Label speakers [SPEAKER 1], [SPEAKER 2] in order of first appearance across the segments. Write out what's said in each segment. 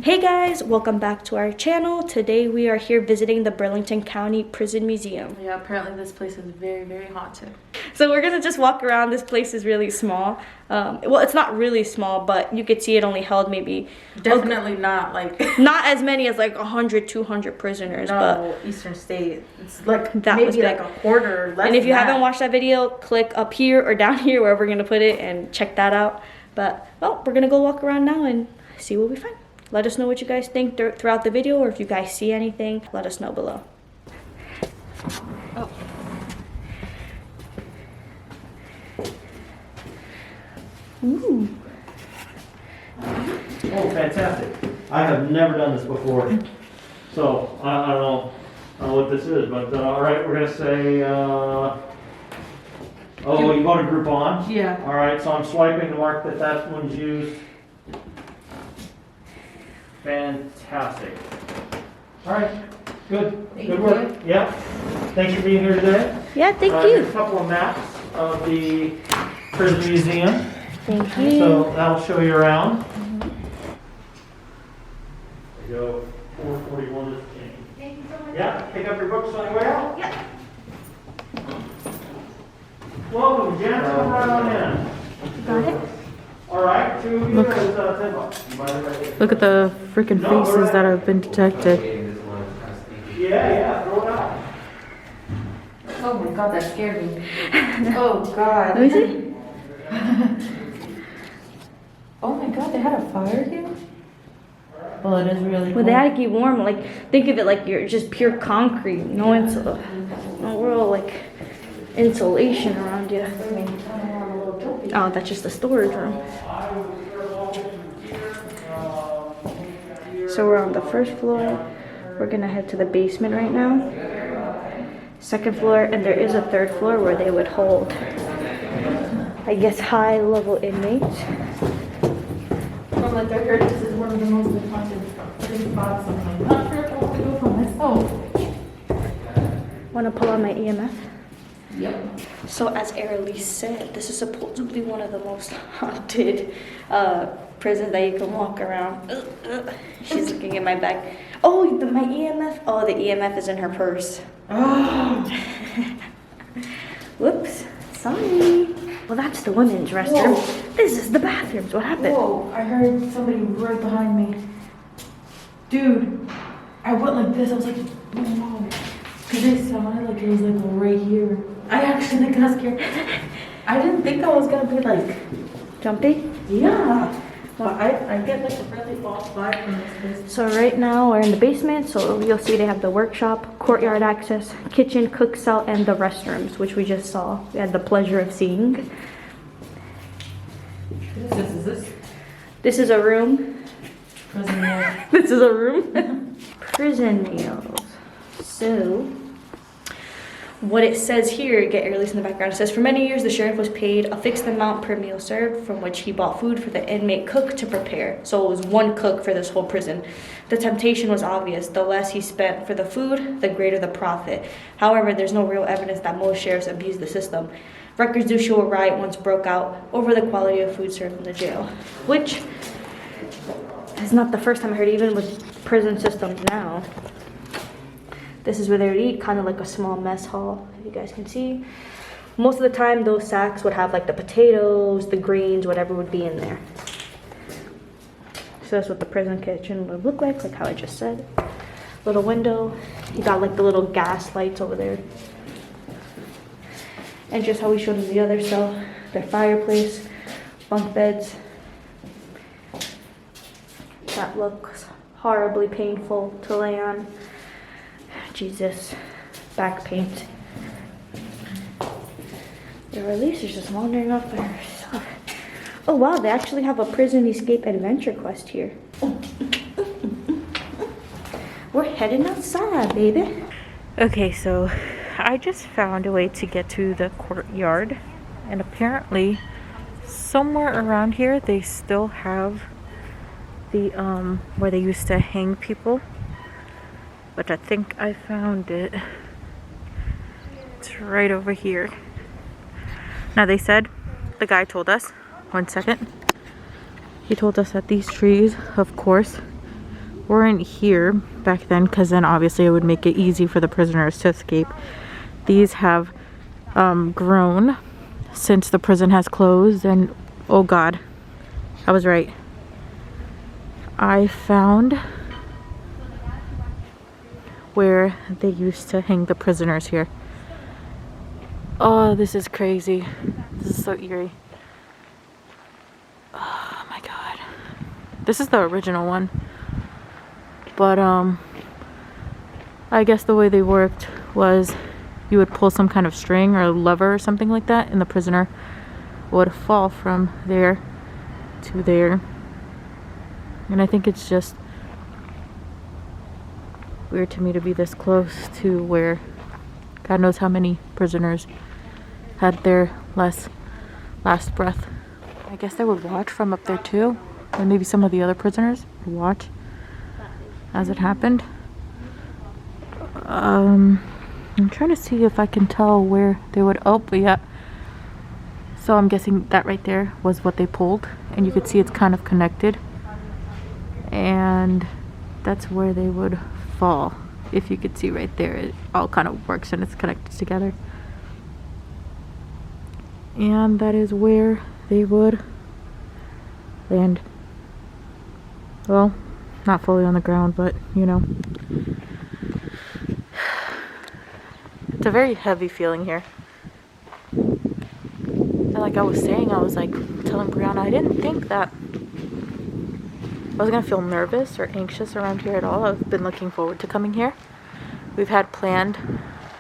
[SPEAKER 1] Hey guys, welcome back to our channel. Today we are here visiting the Burlington County Prison Museum.
[SPEAKER 2] Yeah, apparently this place is very, very haunted.
[SPEAKER 1] So we're gonna just walk around. This place is really small. Well, it's not really small, but you could see it only held maybe...
[SPEAKER 2] Definitely not like...
[SPEAKER 1] not as many as like 100, 200 prisoners.
[SPEAKER 2] No,
[SPEAKER 1] but
[SPEAKER 2] Eastern State. It's like
[SPEAKER 1] that
[SPEAKER 2] maybe
[SPEAKER 1] was
[SPEAKER 2] like a quarter less.
[SPEAKER 1] And if you
[SPEAKER 2] than
[SPEAKER 1] haven't watched that video, click up here or down here, wherever we're gonna put it, and check that out. But, well, we're gonna go walk around now and see what we find. Let us know what you guys think throughout the video, or if you guys see anything, let us know below. Oh. Ooh.
[SPEAKER 3] Oh, fantastic. I have never done this before. So, I don't know what this is, but all right, we're going to say, oh, you go to Groupon?
[SPEAKER 2] Yeah.
[SPEAKER 3] All right, so I'm swiping to mark that one's used. Fantastic. All right, good. Good work. Yeah. Thanks for being here today.
[SPEAKER 1] Yeah, thank you.
[SPEAKER 3] Here's a couple of maps of the prison museum.
[SPEAKER 1] Thank you.
[SPEAKER 3] So that'll show you around. There you go. 441 is King.
[SPEAKER 1] Thank you so much.
[SPEAKER 3] Yeah, pick up your books on your way out.
[SPEAKER 1] Yeah.
[SPEAKER 3] Welcome, Jen. Come right on in.
[SPEAKER 1] Got it?
[SPEAKER 3] All right, two of you
[SPEAKER 2] Look.
[SPEAKER 3] is $10.
[SPEAKER 2] Look at the freaking faces that have been detected.
[SPEAKER 3] Yeah, throw it out.
[SPEAKER 2] Oh my god, that scared me. Oh god.
[SPEAKER 1] Let me see.
[SPEAKER 2] Oh my god, they had a fire here? Well, it is really cool.
[SPEAKER 1] Well, they had to keep warm. Like, think of it like you're just pure concrete. No real like insulation around you. Oh, that's just a storage room. So we're on the first floor. We're gonna head to the basement right now. Second floor, and there is a third floor where they would hold, I guess, high-level inmates.
[SPEAKER 2] From what I heard, this is one of the most haunted spots. I'm not sure if I want to go for myself.
[SPEAKER 1] Wanna pull out my EMF?
[SPEAKER 2] Yep.
[SPEAKER 1] So as Arelis said, this is supposedly one of the most haunted prisons that you can walk around. She's looking at my bag. Oh, my EMF. Oh, the EMF is in her purse.
[SPEAKER 2] Oh.
[SPEAKER 1] Whoops. Sorry. Well, that's the women's restroom.
[SPEAKER 2] Whoa.
[SPEAKER 1] This is the bathrooms. What happened?
[SPEAKER 2] Whoa, I heard somebody right behind me. Dude, I went like this. I was like, whoa. Because it sounded like it was like right here. I actually got scared. I didn't think I was going to be like...
[SPEAKER 1] Jumpy?
[SPEAKER 2] Yeah. But I get like a really false vibe from this place.
[SPEAKER 1] So right now we're in the basement. So you'll see they have the workshop, courtyard access, kitchen, cook cell, and the restrooms, which we just saw. We had the pleasure of seeing.
[SPEAKER 2] Is this?
[SPEAKER 1] This is a room.
[SPEAKER 2] Prison meal.
[SPEAKER 1] This is a room. Prison meals. So, what it says here, get Arelis in the background, it says, for many years the sheriff was paid a fixed amount per meal served, from which he bought food for the inmate cook to prepare. So it was one cook for this whole prison. The temptation was obvious. The less he spent for the food, the greater the profit. However, there's no real evidence that most sheriffs abused the system. Records do show a riot once broke out over the quality of food served in the jail, which is not the first time I heard, even with prison systems now. This is where they would eat, kind of like a small mess hall, if you guys can see. Most of the time, those sacks would have like the potatoes, the greens, whatever would be in there. So that's what the prison kitchen would look like how I just said. Little window. You got like the little gas lights over there. And just how we showed in the other cell, their fireplace, bunk beds. That looks horribly painful to lay on. Jesus, back paint. Arelis is just wandering off by herself. Oh wow, they actually have a prison escape adventure quest here. We're heading outside, baby. Okay, so I just found a way to get to the courtyard, and apparently somewhere around here they still have the where they used to hang people. But I think I found it. It's right over here. Now they said, the guy told us, 1 second. He told us that these trees, of course,
[SPEAKER 2] weren't here back then, because then obviously it would make it easy for the prisoners to escape. These have grown since the prison has closed, and oh god, I was right. I found where they used to hang the prisoners here. Oh, this is crazy. This is so eerie. Oh my god. This is the original one. But I guess the way they worked was you would pull some kind of string or lever or something like that, and the prisoner would fall from there to there. And I think it's just weird to me to be this close to where God knows how many prisoners had their last breath. I guess they would watch from up there too, and maybe some of the other prisoners would watch as it happened. I'm trying to see if I can tell where they would, oh, but yeah. So I'm guessing that right there was what they pulled, and you could see it's kind of connected, and that's where they would fall. If you could see right there, it all kind of works and it's connected together. And that is where they would land. Well, not fully on the ground, but you know. It's a very heavy feeling here. And like I was saying, I was like telling Brianna, I didn't think that I was gonna feel nervous or anxious around here at all. I've been looking forward to coming here. We've had planned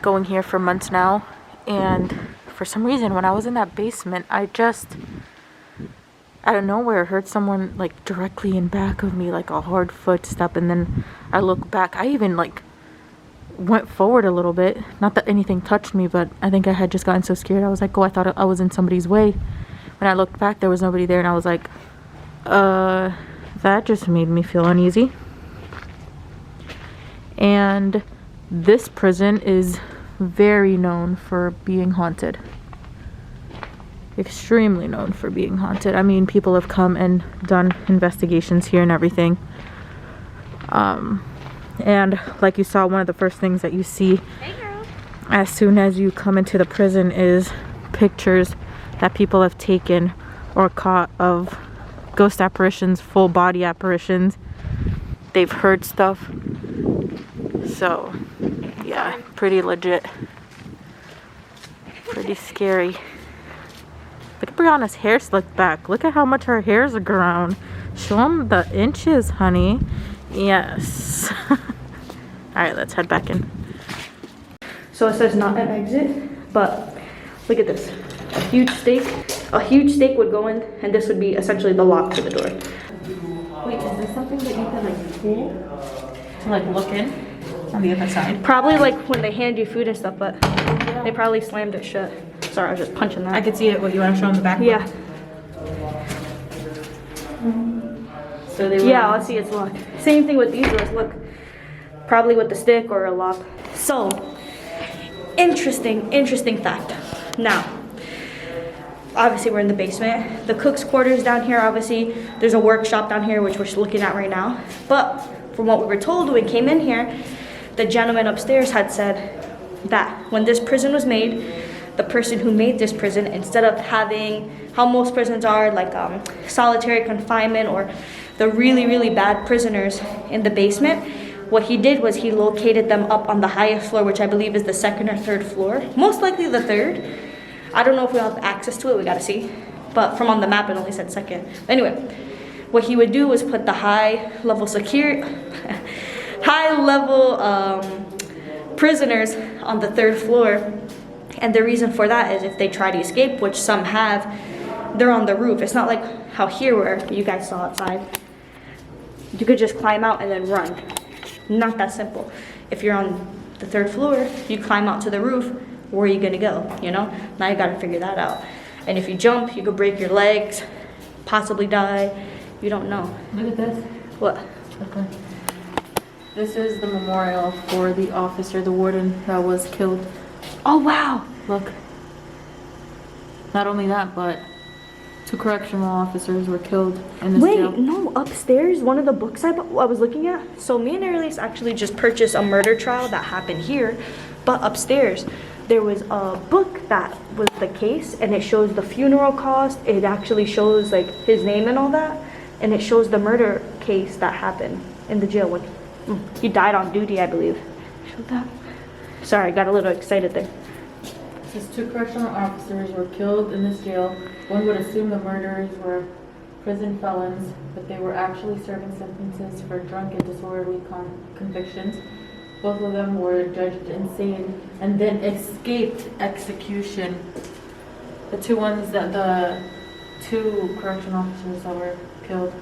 [SPEAKER 2] going here for months now, and for some reason when I was in that basement, I just out of nowhere heard someone like directly in back of me, like a hard footstep, and then I look back. I even like went forward a little bit, not that anything touched me, but I think I had just gotten so scared. I was like, oh, I thought I was in somebody's way. When I looked back, there was nobody there, and I was like, that just made me feel uneasy. And this prison is very known for being haunted. Extremely known for being haunted. I mean, people have come and done investigations here and everything. And like you saw, one of the first things that you see as soon as you come into the prison is pictures that people have taken or caught of ghost apparitions, full body apparitions. They've heard stuff. So yeah, pretty legit. Pretty scary. Look at Brianna's hair slicked back. Look at how much her hair's grown. Show them the inches, honey. Yes. Alright, let's head back in.
[SPEAKER 1] So it says not an exit, but look at this. A huge stake would go in, and this would be essentially the lock to the door.
[SPEAKER 2] Wait, is this something that you can like pull to like look in on the other side?
[SPEAKER 1] Probably like when they hand you food and stuff, but they probably slammed it shut. Sorry, I was just punching that.
[SPEAKER 2] I could see it. What, you want to show them the back?
[SPEAKER 1] Yeah.
[SPEAKER 2] So they were,
[SPEAKER 1] yeah, let's see, it's locked. Same thing with these doors, look. Probably with the stick or a lock. So, interesting fact. Now, obviously we're in the basement. The cook's quarters down here, obviously. There's a workshop down here, which we're looking at right now. But from what we were told when we came in here, the gentleman upstairs had said that when this prison was made, the person who made this prison, instead of having how most prisons are, like solitary confinement or the really bad prisoners in the basement, what he did was he located them up on the highest floor, which I believe is the second or third floor. Most likely the third. I don't know if we have access to it, we gotta see. But from on the map, it only said second. Anyway, what he would do was put the high level prisoners on the third floor. And the reason for that is if they try to escape, which some have, they're on the roof. It's not like how here where you guys saw outside. You could just climb out and then run. Not that simple. If you're on the third floor, you climb out to the roof, where are you gonna go, you know? Now you gotta figure that out. And if you jump, you could break your legs, possibly die. You don't know.
[SPEAKER 2] look at this.
[SPEAKER 1] What?
[SPEAKER 2] Okay. This is the memorial for the officer, the warden that was killed.
[SPEAKER 1] Oh, wow.
[SPEAKER 2] Look. Not only that, but 2 correctional officers were killed in this
[SPEAKER 1] Wait,
[SPEAKER 2] jail.
[SPEAKER 1] no, upstairs, one of the books I was looking at. So me and Arelis actually just purchased a murder trial that happened here, but upstairs there was a book that was the case, and it shows the funeral cost. It actually shows like his name and all that, and it shows the murder case that happened in the jail when he died on duty, I believe. Showed that. Sorry, I got a little excited there.
[SPEAKER 2] It says 2 correctional officers were killed in this jail. One would assume the murderers were prison felons, but they were actually serving sentences for drunk and disorderly convictions. Both of them were judged insane and then escaped execution. The 2 correctional officers that were killed.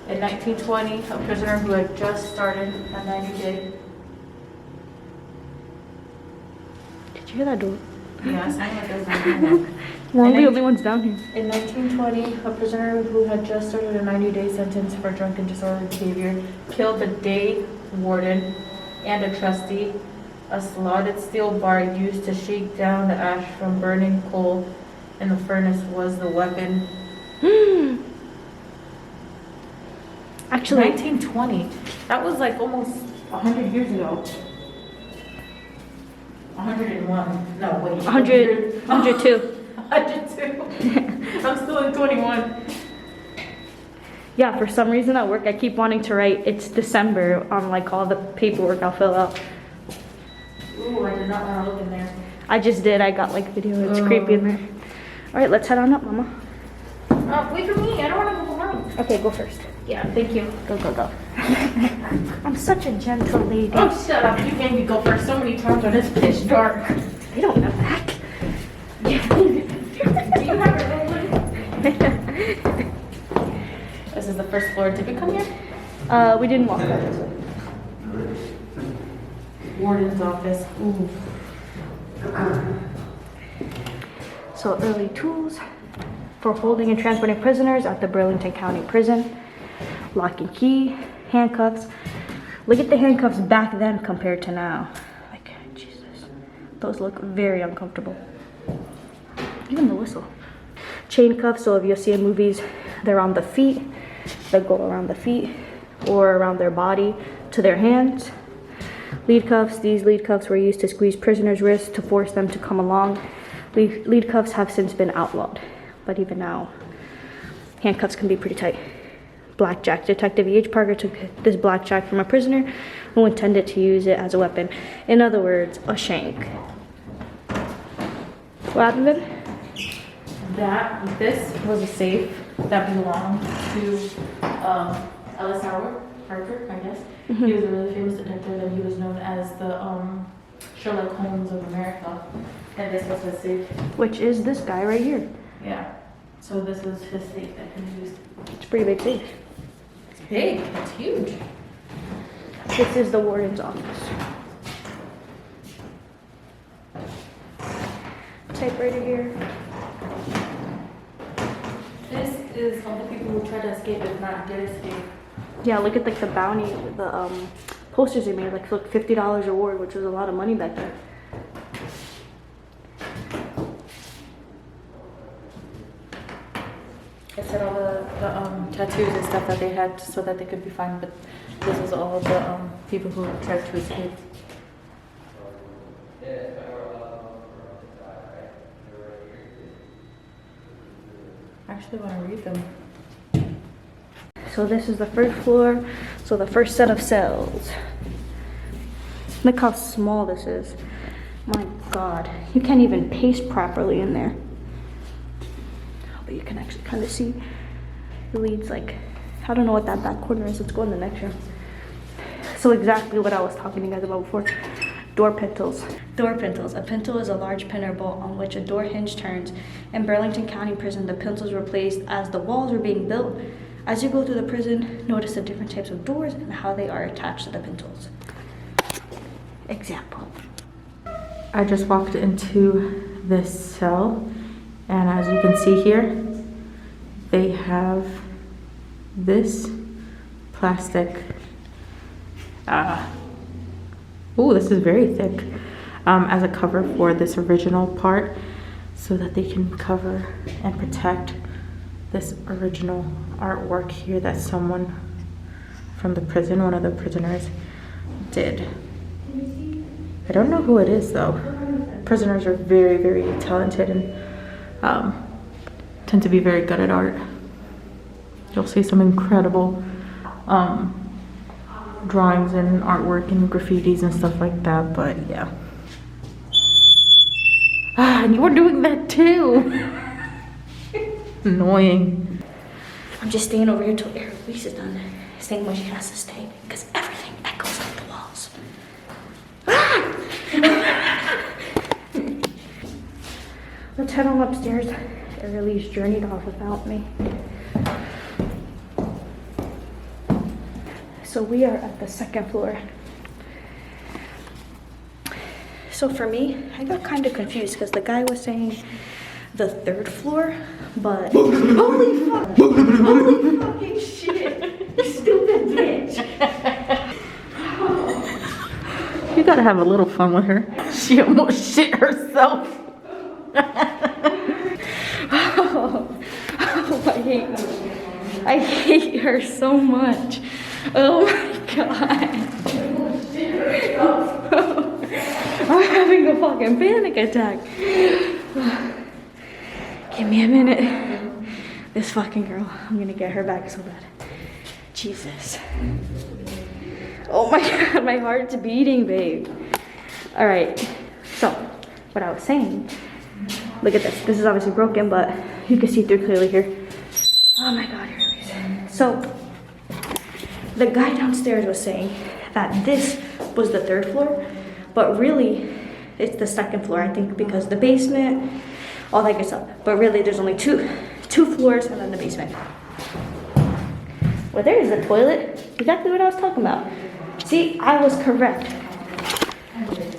[SPEAKER 2] In 1920, a prisoner who had just started a 90-day.
[SPEAKER 1] Did you hear that door?
[SPEAKER 2] Yeah, it sounded like there was nothing.
[SPEAKER 1] We're the only ones down here.
[SPEAKER 2] In 1920, a prisoner who had just started a 90-day sentence for drunken disorderly behavior killed the day warden and a trustee. A slotted steel bar used to shake down the ash from burning coal in the furnace was the weapon.
[SPEAKER 1] Actually,
[SPEAKER 2] 1920. That was like almost 100 years ago. 101. No, wait.
[SPEAKER 1] 100, 102.
[SPEAKER 2] 102. I'm still in 21.
[SPEAKER 1] Yeah, for some reason at work I keep wanting to write it's December on like all the paperwork I'll fill out.
[SPEAKER 2] Ooh, I did not want to look in there.
[SPEAKER 1] I just did. I got like video. It's creepy in there. All right, let's head on up, Mama.
[SPEAKER 2] Wait for me. I don't want to go behind.
[SPEAKER 1] Okay, go first.
[SPEAKER 2] Yeah, thank you.
[SPEAKER 1] Go, go, go. I'm such a gentle lady.
[SPEAKER 2] Oh, shut up. You made me go first so many times when it's pitch dark.
[SPEAKER 1] They don't know that.
[SPEAKER 2] Do you have your own? This is the first floor. Did we come here?
[SPEAKER 1] We didn't walk up this way.
[SPEAKER 2] Warden's office. Ooh.
[SPEAKER 1] So early tools for holding and transporting prisoners at the Burlington County Prison. Lock and key, handcuffs. Look at the handcuffs back then compared to now. Like, Jesus. Those look very uncomfortable. Even the whistle. Chain cuffs, so if you'll see in movies, they're on the feet. They go around the feet or around their body to their hands. Lead cuffs, these lead cuffs were used to squeeze prisoners' wrists to force them to come along. Lead cuffs have since been outlawed, but even now, handcuffs can be pretty tight. Blackjack. Detective E.H. Parker took this blackjack from a prisoner who intended to use it as a weapon. In other words, a shank. What happened then?
[SPEAKER 2] This was a safe that belonged to Ellis Harper, I guess. He was a really famous detective and he was known as the Sherlock Holmes of America. And this was his safe.
[SPEAKER 1] Which is this guy right here.
[SPEAKER 2] Yeah. So this is his safe that he used.
[SPEAKER 1] It's a pretty big safe.
[SPEAKER 2] It's big. It's huge.
[SPEAKER 1] This is the warden's office. Typewriter here.
[SPEAKER 2] This is all the people who try to escape but not did escape.
[SPEAKER 1] Yeah, look at like the bounty, the posters they made. Like, look, $50 reward, which was a lot of money back then.
[SPEAKER 2] It said all the tattoos and stuff that they had so that they could be fine, but this is all the people who tried to escape. I actually want to read them.
[SPEAKER 1] So this is the first floor. So the first set of cells. Look how small this is. My God, you can't even paste properly in there. But you can actually kind of see the leads. Like, I don't know what that back corner is. Let's go in the next room. So exactly what I was talking to you guys about before. Door pintles. Door pintles. A pintle is a large pin or bolt on which a door hinge turns. In Burlington County Prison, the pintles were placed as the walls were being built. As you go through the prison, notice the different types of doors and how they are attached to the pintles. Example.
[SPEAKER 2] I just walked into this cell, and as you can see here, they have this plastic. Oh, this is very thick. As a cover for this original part. so that they can cover and protect this original artwork here that someone from the prison, one of the prisoners, did. I don't know who it is though. Prisoners are very, very talented and tend to be very good at art. You'll see some incredible drawings and artwork and graffitis and stuff like that, but yeah. And you're doing that too. Annoying.
[SPEAKER 1] I'm just staying over here till Arelis is done saying where she has to stay because everything echoes off the walls. Let's head on upstairs. Arelis journeyed off without me. So we are at the second floor. So for me, I got kind of confused because the guy was saying the third floor, but holy fuck! Holy fucking shit! You stupid bitch!
[SPEAKER 2] You gotta have a little fun with her. She almost shit herself.
[SPEAKER 1] I hate her so much. Oh my god. I'm having a fucking panic attack. Give me a minute. This fucking girl, I'm gonna get her back so bad. Jesus. Oh my god, my heart's beating, babe. Alright, so what I was saying, look at this. This is obviously broken, but you can see through clearly here. Oh my god, here it is. So, the guy downstairs was saying that this was the third floor, but really, it's the second floor, I think, because the basement, all that good stuff. But really, there's only two floors and then the basement. Well, there is the toilet. Exactly what I was talking about. See, I was correct.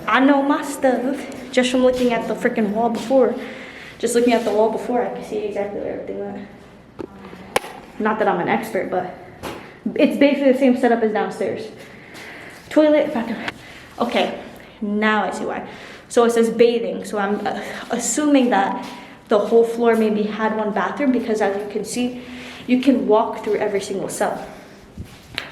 [SPEAKER 1] I know my stuff just from looking at the freaking wall before. Just looking at the wall before, I can see exactly where everything went. Not that I'm an expert, but it's basically the same setup as downstairs. Toilet, bathroom. Okay, now I see why. So it says bathing, so I'm assuming that the whole floor maybe had one bathroom because as you can see, you can walk through every single cell.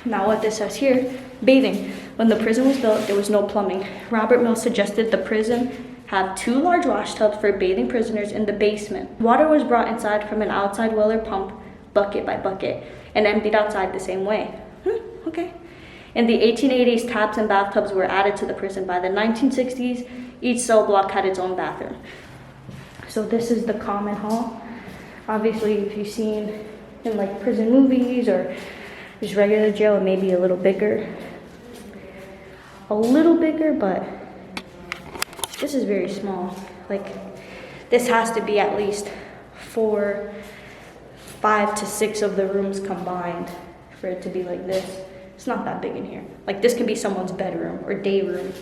[SPEAKER 1] Now what this says here, bathing. When the prison was built, there was no plumbing. Robert Mills suggested the prison have 2 large wash tubs for bathing prisoners in the basement. Water was brought inside from an outside well or pump, bucket by bucket, and emptied outside the same way. Okay. In the 1880s, taps and bathtubs were added to the prison. By the 1960s, each cell block had its own bathroom. So this is the common hall. Obviously, if you've seen in like prison movies or just regular jail, it may be a little bigger. But this is very small. Like, this has to be at least 4, 5 to 6 of the rooms combined for it to be like this. It's not that big in here. Like, this can be someone's bedroom or day room.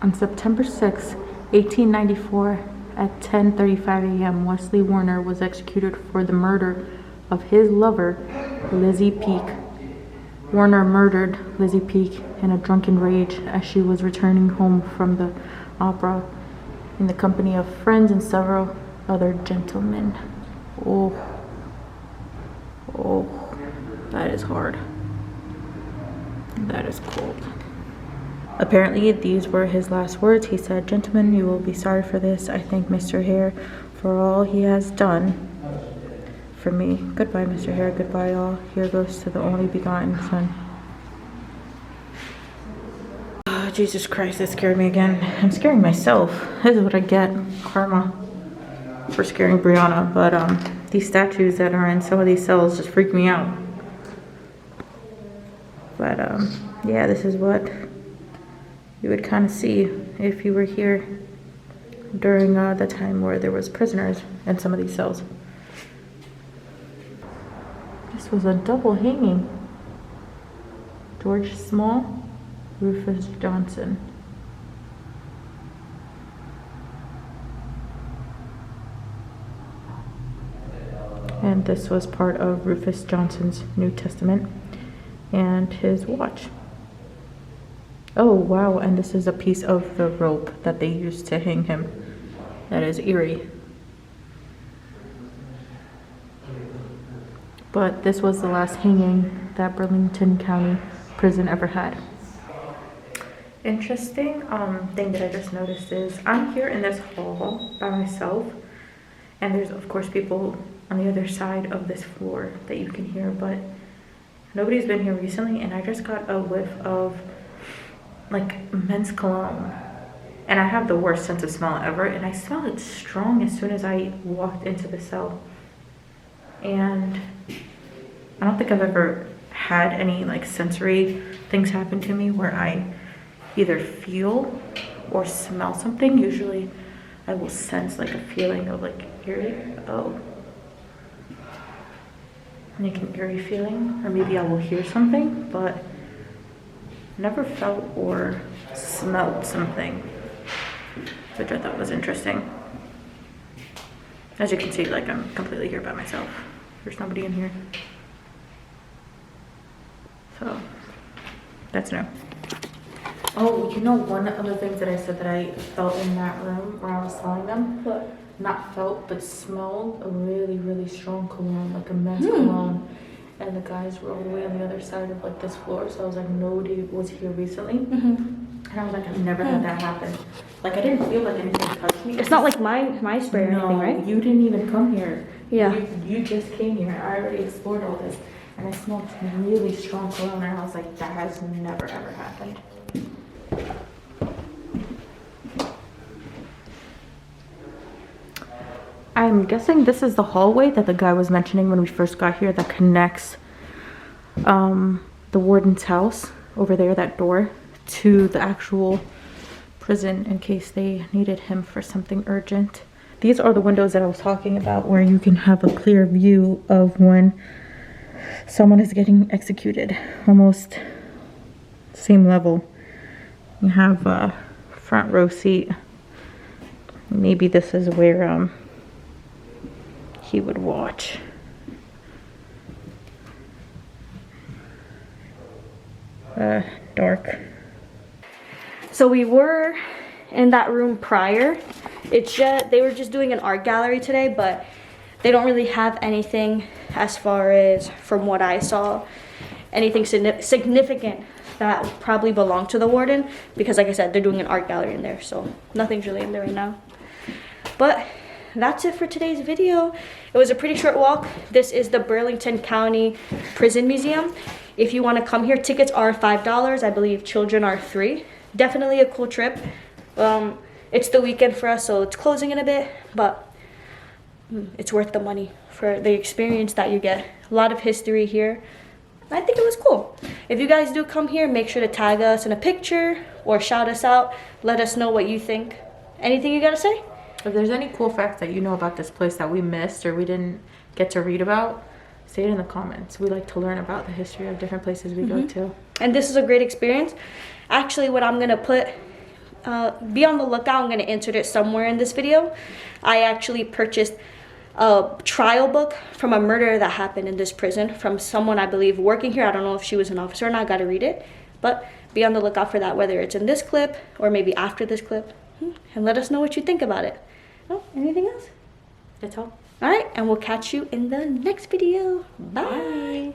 [SPEAKER 2] On September 6, 1894, at 10:35 a.m., Wesley Warner was executed for the murder of his lover, Lizzie Peek. Warner murdered Lizzie Peek in a drunken rage as she was returning home from the opera in the company of friends and several other gentlemen. Oh, that is hard. That is cold. Apparently, these were his last words. He said, "Gentlemen, you will be sorry for this. I thank Mr. Hare for all he has done for me. Goodbye, Mr. Hare. Goodbye, all. Here goes to the only begotten Son." Oh, Jesus Christ, that scared me again. I'm scaring myself. This is what I get. Karma for scaring Brianna. But these statues that are in some of these cells just freak me out. But yeah, this is what you would kind of see if you were here during the time where there was prisoners in some of these cells. This was a double hanging. George Small, Rufus Johnson. And this was part of Rufus Johnson's New Testament and his watch. Oh, wow. And this is a piece of the rope that they used to hang him. That is eerie. But this was the last hanging that Burlington County Prison ever had. Interesting thing that I just noticed is I'm here in this hall by myself. And there's, of course, people on the other side of this floor that you can hear. But nobody's been here recently. And I just got a whiff of like men's cologne, and I have the worst sense of smell ever, and I smelled it strong as soon as I walked into the cell. And I don't think I've ever had any like sensory things happen to me where I either feel or smell something. Usually I will sense like a feeling of like eerie, like an eerie feeling, or maybe I will hear something, but never felt or smelled something, which I thought was interesting. As you can see, like I'm completely here by myself. There's nobody in here. So that's new. Oh, you know, one of the things that I said that I felt in that room where I was telling them, but not felt, but smelled a really, really strong cologne, like a men's cologne. And the guys were all the way on the other side of like this floor, so I was like, nobody was here recently. And I was like, I've never had that happen. Like I didn't feel like anything touched me.
[SPEAKER 1] It's not like my spray or anything, right?
[SPEAKER 2] You didn't even come here.
[SPEAKER 1] Yeah.
[SPEAKER 2] You just came here. I already explored all this, and I smelled really strong cologne, and I was like, that has never ever happened. I'm guessing this is the hallway that the guy was mentioning when we first got here that connects the warden's house over there, that door, to the actual prison in case they needed him for something urgent. These are the windows that I was talking about where you can have a clear view of when someone is getting executed. Almost same level. You have a front row seat. Maybe this is where he would watch. Dark.
[SPEAKER 1] So we were in that room prior. It's just, they were just doing an art gallery today, but they don't really have anything as far as, from what I saw, anything significant that probably belonged to the warden, because like I said, they're doing an art gallery in there, so nothing's really in there right now. But that's it for today's video. It was a pretty short walk. This is the Burlington County Prison Museum. If you want to come here, tickets are $5. I believe children are $3. Definitely a cool trip. It's the weekend for us, so it's closing in a bit, but it's worth the money for the experience that you get. A lot of history here. I think it was cool. If you guys do come here, make sure to tag us in a picture or shout us out. Let us know what you think. Anything you gotta say?
[SPEAKER 2] If there's any cool facts that you know about this place that we missed or we didn't get to read about, say it in the comments. We like to learn about the history of different places we go to. And
[SPEAKER 1] this is a great experience. Actually, what I'm gonna put, be on the lookout, I'm gonna insert it somewhere in this video. I actually purchased a trial book from a murder that happened in this prison from someone I believe working here. I don't know if she was an officer or not, I gotta read it. But be on the lookout for that, whether it's in this clip or maybe after this clip. And let us know what you think about it. Oh, anything else?
[SPEAKER 2] That's all.
[SPEAKER 1] All right, and we'll catch you in the next video. Bye.